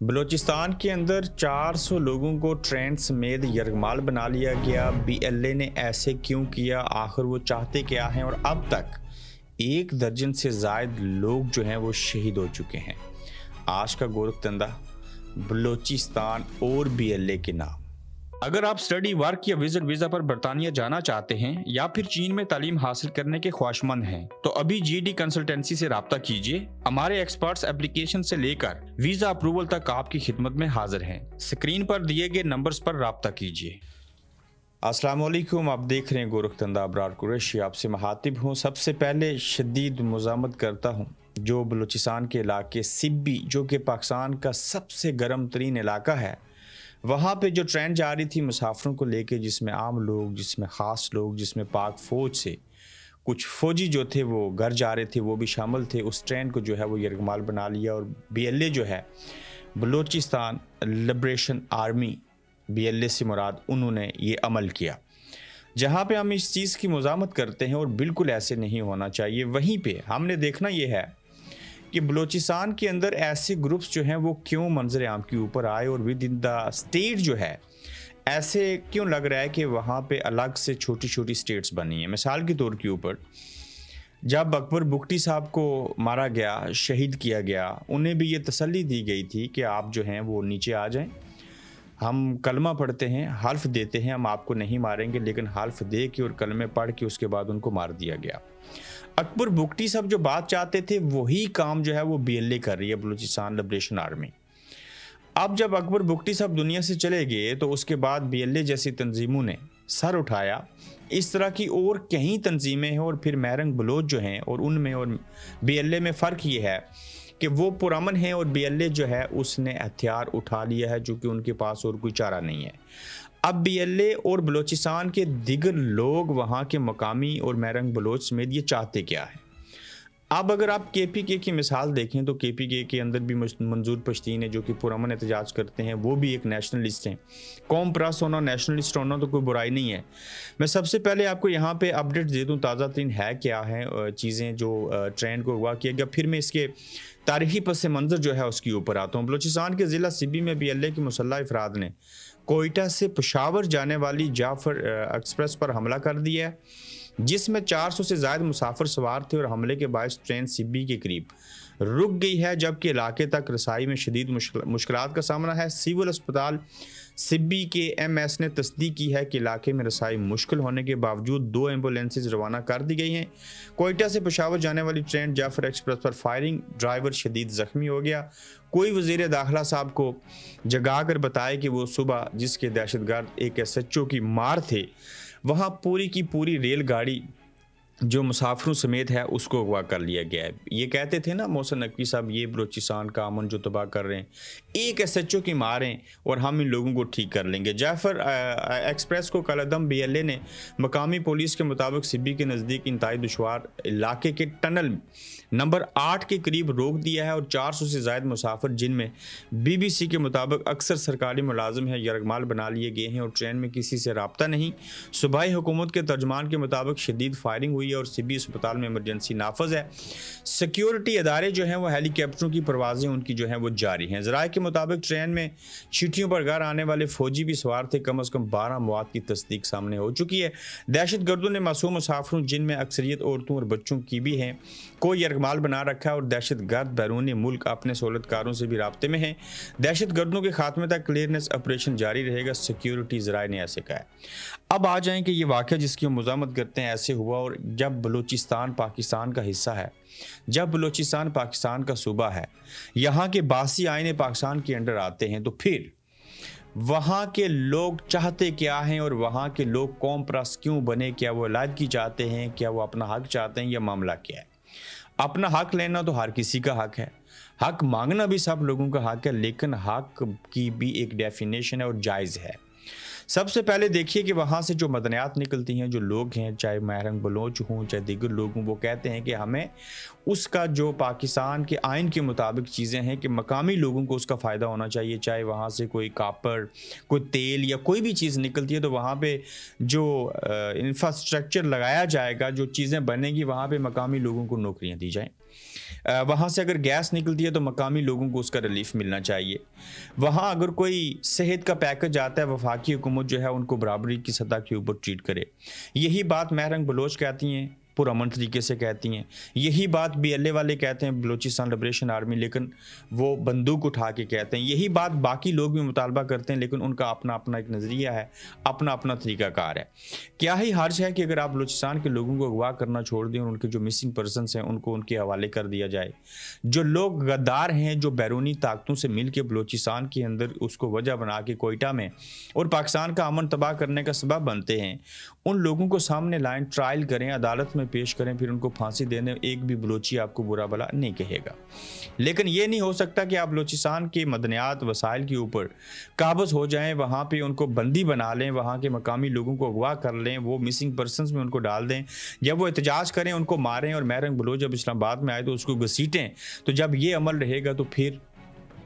बलूचिस्तान के अंदर 400 लोगों को ट्रेन समेत यरगमाल बना लिया गया। बीएलए ने ऐसे क्यों किया, आखिर वो चाहते क्या हैं? और अब तक 1 दर्जन से ज़ायद लोग जो हैं वो शहीद हो चुके हैं। आज का गोरखधंधा बलूचिस्तान और बीएलए के नाम। अगर आप स्टडी, वर्क या विजिट वीज़ा पर बरतानिया जाना चाहते हैं या फिर चीन में तालीम हासिल करने के ख्वाहिशमंद हैं, तो अभी जीडी कंसल्टेंसी से राब्ता कीजिए। हमारे एक्सपर्ट्स एप्लीकेशन से लेकर वीज़ा अप्रूवल तक आपकी खिदमत में हाजिर हैं। स्क्रीन पर दिए गए नंबर्स पर राब्ता कीजिए। अस्सलाम वालेकुम, आप देख रहे हैं गोरखधंधा। अबरार कुरैशी आपसे महातिब हूँ। सबसे पहले शदीद मुज़ामत करता हूँ जो बलूचिस्तान के इलाके सिब्बी, जो कि पाकिस्तान का सबसे गर्म तरीन इलाका है, वहाँ पे जो ट्रेन जा रही थी मुसाफिरों को लेके, जिसमें आम लोग, जिसमें ख़ास लोग, जिसमें पाक फ़ौज से कुछ फ़ौजी जो थे वो घर जा रहे थे, वो भी शामिल थे। उस ट्रेन को जो है वो यरगमाल बना लिया। और बीएलए जो है, बलूचिस्तान लिबरेशन आर्मी, बीएलए से मुराद, उन्होंने ये अमल किया। जहाँ पे हम इस चीज़ की मुज़ामत करते हैं और बिल्कुल ऐसे नहीं होना चाहिए, वहीं पे हमने देखना ये है कि बलूचिस्तान के अंदर ऐसे ग्रुप्स जो हैं वो क्यों मंजर आम के ऊपर आए और विद इन द स्टेट जो है ऐसे क्यों लग रहा है कि वहाँ पे अलग से छोटी छोटी स्टेट्स बनी हैं। मिसाल के तौर के ऊपर जब अकबर बुगटी साहब को मारा गया, शहीद किया गया, उन्हें भी ये तसल्ली दी गई थी कि आप जो हैं वो नीचे आ जाएं, हम कलमा पढ़ते हैं, हल्फ देते हैं, हम आपको नहीं मारेंगे, लेकिन हल्फ दे के और कलमे पढ़ के उसके बाद उनको मार दिया गया। अकबर बुगटी साहब जो बात चाहते थे वही काम जो है वो बीएलए कर रही है, बलूचिस्तान लिबरेशन आर्मी। अब जब अकबर बुगटी साहब दुनिया से चले गए तो उसके बाद बीएलए जैसी तंजीमों ने सर उठाया। इस तरह की और कई तंजीमें हैं और फिर मैरंग बलोच जो हैं, और उनमें और बीएलए में फ़र्क ये है कि वो पुरअमन है और बीएलए जो है उसने हथियार उठा लिया है, जो कि उनके पास और कोई चारा नहीं है। अब बीएलए और बलूचिस्तान के दिगर लोग, वहाँ के मकामी और मैरंग बलोच समेत, ये चाहते क्या है? अब अगर आप केपीके की मिसाल देखें तो केपीके के अंदर भी मंजूर पश्तीन है जो कि पुरअमन एहतजाज करते हैं, वो भी एक नेशनलिस्ट हैं। कौम परस्त होना, नेशनलिस्ट होना तो कोई बुराई नहीं है। मैं सबसे पहले आपको यहाँ पे अपडेट दे दूँ, ताज़ा तरीन है क्या है चीज़ें जो ट्रेंड को अगवा किया गया, फिर मैं इसके तारीखी पस मंज़र जो है उसके ऊपर आता हूँ। बलूचिस्तान के ज़िला सिब्बी में बीएलए के मुसल्लह अफराद ने कोयटा से पेशावर जाने वाली जाफर एक्सप्रेस पर हमला कर दिया है, जिसमें 400 से ज़ायद मुसाफिर सवार थे और हमले के बायस ट्रेन सिब्बी के करीब रुक गई है, जबकि इलाके तक रसाई में शदीद मुश्किलात का सामना है। सिविल अस्पताल सिब्बी के एमएस ने तस्दीक की है कि इलाके में रसाई मुश्किल होने के बावजूद 2 एम्बुलेंसेज रवाना कर दी गई हैं। कोयटा से पेशावर जाने वाली ट्रेन जाफर एक्सप्रेस पर फायरिंग, ड्राइवर शदीद ज़ख्मी हो गया। कोई वज़ीर दाखिला साहब को जगा कर बताया कि वो सुबह जिसके दहशतगर्द एक एसएचओ की मार थे, वहाँ पूरी की पूरी रेलगाड़ी जो मुसाफिरों समेत है उसको अगवा कर लिया गया है। ये कहते थे ना मोहसिन नकवी साहब, ये बलूचिस्तान का अमन जो तबाह कर रहे हैं, एक एसएचओ की मारें और हम इन लोगों को ठीक कर लेंगे। जाफर एक्सप्रेस को कलदम बीएलए ने मकामी पुलिस के मुताबिक सिब्बी के नज़दीक इंतहाई दुश्वार इलाके के टनल नंबर 8 के करीब रोक दिया है और 400 से ज़ायद मुसाफिर, जिनमें बीबीसी के मुताबिक अक्सर सरकारी मुलाजिम हैं, यरगमाल बना लिए गए हैं और ट्रेन में किसी से रब्ता नहीं। सूबाई हुकूमत के तर्जमान के मुताबिक शदीद फायरिंग हुई है और सिब्बी अस्पताल में इमरजेंसी नाफज है। सिक्योरिटी अदारे जो हैं वो हेलीकॉप्टरों की परवाजें उनकी जो हैं वो जारी हैं। ज़राए के मुताबिक ट्रेन में चिट्ठियों पर घर आने वाले फौजी भी सवार थे। कम अज़ कम 12 मौत की तस्दीक सामने हो चुकी है। दहशत गर्दों ने मासूम मुसाफिरों, जिनमें अक्सरियत औरतों और बच्चों की भी हैं, को यरगमाल बना रखा है और दहशत गर्द बैरून मुल्क अपने सहूलतकारों से भी राब्ते में हैं। दहशत गर्दों के खात्मे तक क्लियरेंस ऑपरेशन जारी रहेगा, सिक्योरिटी ज़राए ने ऐसे कहा है। अब आ जाएं कि ये वाक़या जिसकी हम मुज़ामत करते हैं ऐसे हुआ, और जब बलूचिस्तान पाकिस्तान का हिस्सा है, जब बलूचिस्तान पाकिस्तान का सूबा है, यहाँ के बासी आईने पाकिस्तान के अंडर आते हैं, तो फिर वहाँ के लोग चाहते क्या हैं और वहाँ के लोग कौम परस्त क्यों बने? क्या वो अलहदगी चाहते हैं? क्या वो अपना हक चाहते हैं? यह मामला क्या है? अपना हक लेना तो हर किसी का हक है, हक मांगना भी सब लोगों का हक है, लेकिन हक की भी एक डेफिनेशन है और जायज़ है। सबसे पहले देखिए कि वहाँ से जो मदनियात निकलती हैं, जो लोग हैं, चाहे महरंग बलोच हों चाहे दीगर लोग हों, वो कहते हैं कि हमें उसका जो पाकिस्तान के आइन के मुताबिक चीज़ें हैं कि मकामी लोगों को उसका फ़ायदा होना चाहिए। चाहे वहाँ से कोई कापर, कोई तेल या कोई भी चीज़ निकलती है तो वहाँ पे जो इंफ्रास्ट्रक्चर लगाया जाएगा, जो चीज़ें बनेंगी, वहाँ पे मकामी लोगों को नौकरियाँ दी जाएँ। وہاں سے اگر گیس نکلتی ہے تو مقامی لوگوں کو اس کا ریلیف ملنا چاہیے. وہاں اگر کوئی صحت کا پیکج آتا ہے وفاقی حکومت جو ہے ان کو برابری کی سطح کے اوپر ٹریٹ کرے. یہی بات مہرنگ بلوچ کہتی ہیں، پرامن طریقے سے کہتی ہیں. یہی بات بی ایل اے والے کہتے ہیں، بلوچستان لبریشن آرمی، لیکن وہ بندوق اٹھا کے کہتے ہیں. یہی بات باقی لوگ بھی مطالبہ کرتے ہیں، لیکن ان کا اپنا اپنا ایک نظریہ ہے، اپنا اپنا طریقہ کار ہے. کیا ہی حرج ہے کہ اگر آپ بلوچستان کے لوگوں کو اغوا کرنا چھوڑ دیں اور ان کے جو مسنگ پرسنس ہیں ان کو ان کے حوالے کر دیا جائے. جو لوگ غدار ہیں، جو بیرونی طاقتوں سے مل کے بلوچستان کے اندر اس کو وجہ بنا کے کوئٹہ میں اور پاکستان کا امن تباہ کرنے کا سبب بنتے ہیں، ان لوگوں کو سامنے لائیں، ٹرائل کریں، عدالت میں پیش کریں، پھر ان کو پھانسی دینے. ایک بھی بلوچی آپ کو برا بھلا نہیں کہے گا. لیکن یہ نہیں ہو سکتا کہ آپ بلوچستان کے مدنیات وسائل کے اوپر قابض ہو جائیں، وہاں پہ ان کو بندی بنا لیں، وہاں کے مقامی لوگوں کو اغوا کر لیں، وہ مسنگ پرسنز میں ان کو ڈال دیں، جب وہ احتجاج کریں ان کو ماریں، اور مہرنگ بلوچ جب اسلام آباد میں آئے تو اس کو گھسیٹیں. تو جب یہ عمل رہے گا تو پھر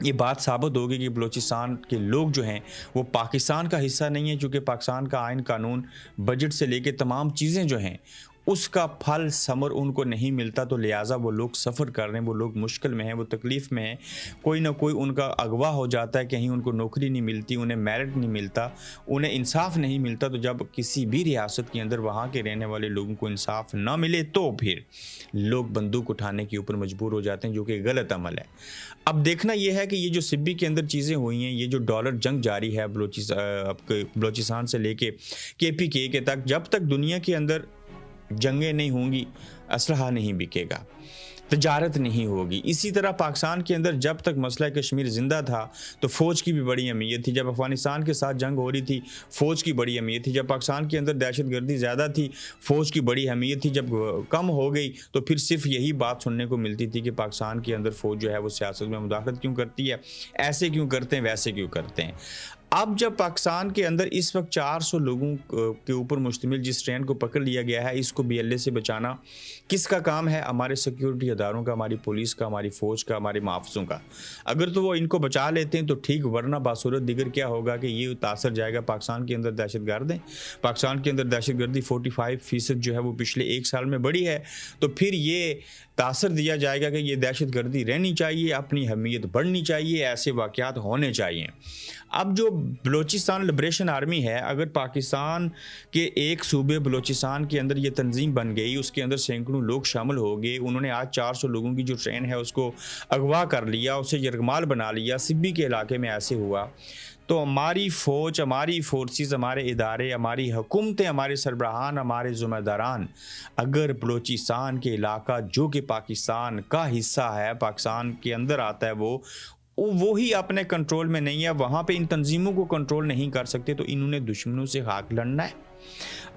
یہ بات ثابت ہوگی کہ بلوچستان کے لوگ جو ہیں وہ پاکستان کا حصہ نہیں ہیں، چونکہ پاکستان کا آئین قانون، بجٹ سے لے کے تمام چیزیں جو ہیں اس کا پھل ثمر ان کو نہیں ملتا. تو لہٰذا وہ لوگ سفر کر رہے ہیں، وہ لوگ مشکل میں ہیں، وہ تکلیف میں ہیں. کوئی نہ کوئی ان کا اغوا ہو جاتا ہے، کہیں ان کو نوکری نہیں ملتی، انہیں میرٹ نہیں ملتا، انہیں انصاف نہیں ملتا. تو جب کسی بھی ریاست کے اندر وہاں کے رہنے والے لوگوں کو انصاف نہ ملے تو پھر لوگ بندوق اٹھانے کے اوپر مجبور ہو جاتے ہیں، جو کہ غلط عمل ہے. اب دیکھنا یہ ہے کہ یہ جو سبی کے اندر چیزیں ہوئی ہیں، یہ جو ڈالر جنگ جاری ہے بلوچستان سے لے کے پی کے تک، جب تک دنیا کے اندر جنگیں نہیں ہوں گی، اسلحہ نہیں بکے گا، تجارت نہیں ہوگی. اسی طرح پاکستان کے اندر جب تک مسئلہ کشمیر زندہ تھا تو فوج کی بھی بڑی اہمیت تھی. جب افغانستان کے ساتھ جنگ ہو رہی تھی فوج کی بڑی اہمیت تھی. جب پاکستان کے اندر دہشت گردی زیادہ تھی فوج کی بڑی اہمیت تھی. جب کم ہو گئی تو پھر صرف یہی بات سننے کو ملتی تھی کہ پاکستان کے اندر فوج جو ہے وہ سیاست میں مداخلت کیوں کرتی ہے، ایسے کیوں کرتے ہیں، ویسے کیوں کرتے ہیں. اب جب پاکستان کے اندر اس وقت 400 لوگوں کے اوپر مشتمل جس ٹرین کو پکڑ لیا گیا ہے، اس کو بی ایل اے سے بچانا کس کا کام ہے؟ ہمارے سیکیورٹی اداروں کا، ہماری پولیس کا، ہماری فوج کا، ہمارے محافظوں کا. اگر تو وہ ان کو بچا لیتے ہیں تو ٹھیک، ورنہ باصورت دیگر کیا ہوگا کہ یہ تاثر جائے گا پاکستان کے اندر دہشت گرد ہیں. پاکستان کے اندر دہشت گردی 45% جو ہے وہ پچھلے ایک سال میں بڑھی ہے. تو پھر یہ تاثر دیا جائے گا کہ یہ دہشت گردی رہنی چاہیے، اپنی اہمیت بڑھنی چاہیے، ایسے واقعات ہونے چاہیے. اب جو بلوچستان لبریشن آرمی ہے، اگر پاکستان کے ایک صوبے بلوچستان کے اندر یہ تنظیم بن گئی، اس کے اندر سینکڑوں لوگ شامل ہو گئے، انہوں نے آج 400 لوگوں کی جو ٹرین ہے اس کو اغوا کر لیا، اسے یرغمال بنا لیا، سبی کے علاقے میں ایسے ہوا، تو ہماری فوج، ہماری فورسز، ہمارے ادارے، ہماری حکومتیں، ہمارے سربراہان، ہمارے ذمہ داران اگر بلوچستان کے علاقہ جو کہ پاکستان کا حصہ ہے، پاکستان کے اندر آتا ہے، وہی اپنے کنٹرول میں نہیں ہے، وہاں پہ ان تنظیموں کو کنٹرول نہیں کر سکتے، تو انہوں نے دشمنوں سے خاک لڑنا ہے.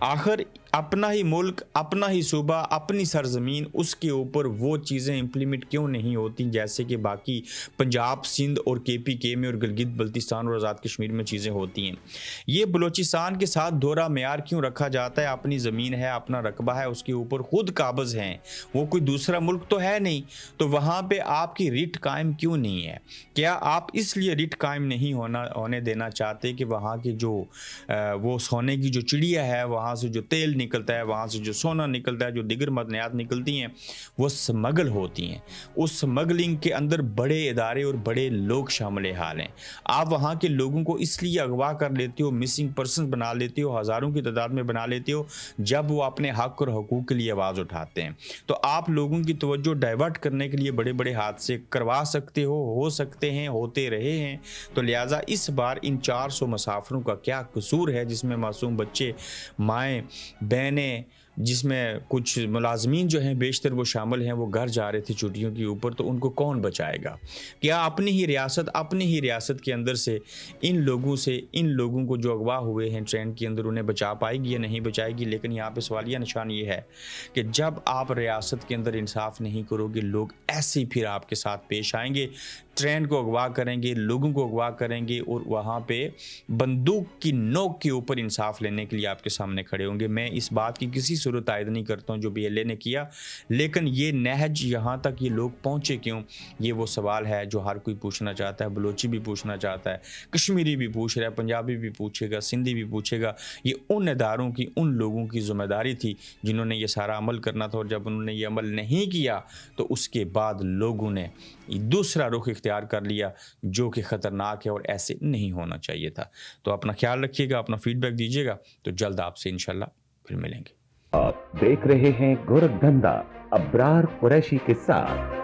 آخر اپنا ہی ملک، اپنا ہی صوبہ، اپنی سرزمین، اس کے اوپر وہ چیزیں امپلیمنٹ کیوں نہیں ہوتی جیسے کہ باقی پنجاب، سندھ اور کے پی کے میں اور گلگت بلتستان اور آزاد کشمیر میں چیزیں ہوتی ہیں. یہ بلوچستان کے ساتھ دورہ معیار کیوں رکھا جاتا ہے؟ اپنی زمین ہے، اپنا رقبہ ہے، اس کے اوپر خود قابض ہیں، وہ کوئی دوسرا ملک تو ہے نہیں، تو وہاں پہ آپ کی ریٹ قائم کیوں نہیں ہے؟ کیا آپ اس لیے ریٹ قائم نہیں ہونے دینا چاہتے کہ وہاں کی جو وہ سونے کی جو چڑیا ہے، وہاں سے جو تیل نکلتا ہے، وہاں سے جو سونا نکلتا ہے، جو دیگر معدنیات نکلتی ہیں، وہ سمگل ہوتی ہیں. اس سمگلنگ کے اندر بڑے ادارے اور بڑے لوگ شامل حال ہیں. آپ وہاں کے لوگوں کو اس لیے اغوا کر لیتے ہو، مسنگ پرسن بنا لیتے ہو، ہزاروں کی تعداد میں بنا لیتے ہو جب وہ اپنے حق اور حقوق کے لیے آواز اٹھاتے ہیں. تو آپ لوگوں کی توجہ ڈائیورٹ کرنے کے لیے بڑے بڑے حادثے کروا سکتے ہو سکتے ہیں، ہوتے رہے ہیں. تو لہٰذا اس بار ان 400 مسافروں کا کیا قصور ہے جس میں معصوم بچے، مائیں، بہنیں، جس میں کچھ ملازمین جو ہیں بیشتر وہ شامل ہیں، وہ گھر جا رہے تھے چھٹیوں کے اوپر، تو ان کو کون بچائے گا؟ کیا اپنی ہی ریاست کے اندر سے ان لوگوں کو جو اغوا ہوئے ہیں ٹرین کے اندر انہیں بچا پائے گی یا نہیں بچائے گی؟ لیکن یہاں پہ سوالیہ نشان یہ ہے کہ جب آپ ریاست کے اندر انصاف نہیں کرو گے، لوگ ایسے ہی پھر آپ کے ساتھ پیش آئیں گے ट्रेन को अगवा करेंगे, लोगों को अगवा करेंगे और वहाँ पे बंदूक की नोक के ऊपर इंसाफ लेने के लिए आपके सामने खड़े होंगे। मैं इस बात की किसी सूरत आयद नहीं करता हूँ जो बीएलए ने किया, लेकिन ये नहज यहाँ तक ये लोग पहुँचे क्यों, ये वो सवाल है जो हर कोई पूछना चाहता है। बलोची भी पूछना चाहता है, कश्मीरी भी पूछ रहा है, पंजाबी भी पूछेगा, सिंधी भी पूछेगा। ये उन इदारों की, उन लोगों की जिम्मेदारी थी जिन्होंने ये सारा अमल करना था, और जब उन्होंने ये अमल नहीं किया तो उसके बाद लोगों ने दूसरा रुख इख्तियार कर लिया जो कि ख़तरनाक है और ऐसे नहीं होना चाहिए था। तो अपना ख्याल रखिएगा, अपना फीडबैक दीजिएगा, तो जल्द आपसे इंशाल्लाह फिर मिलेंगे। आप देख रहे हैं गोरखधंधा अब्रार कुरैशी के साथ।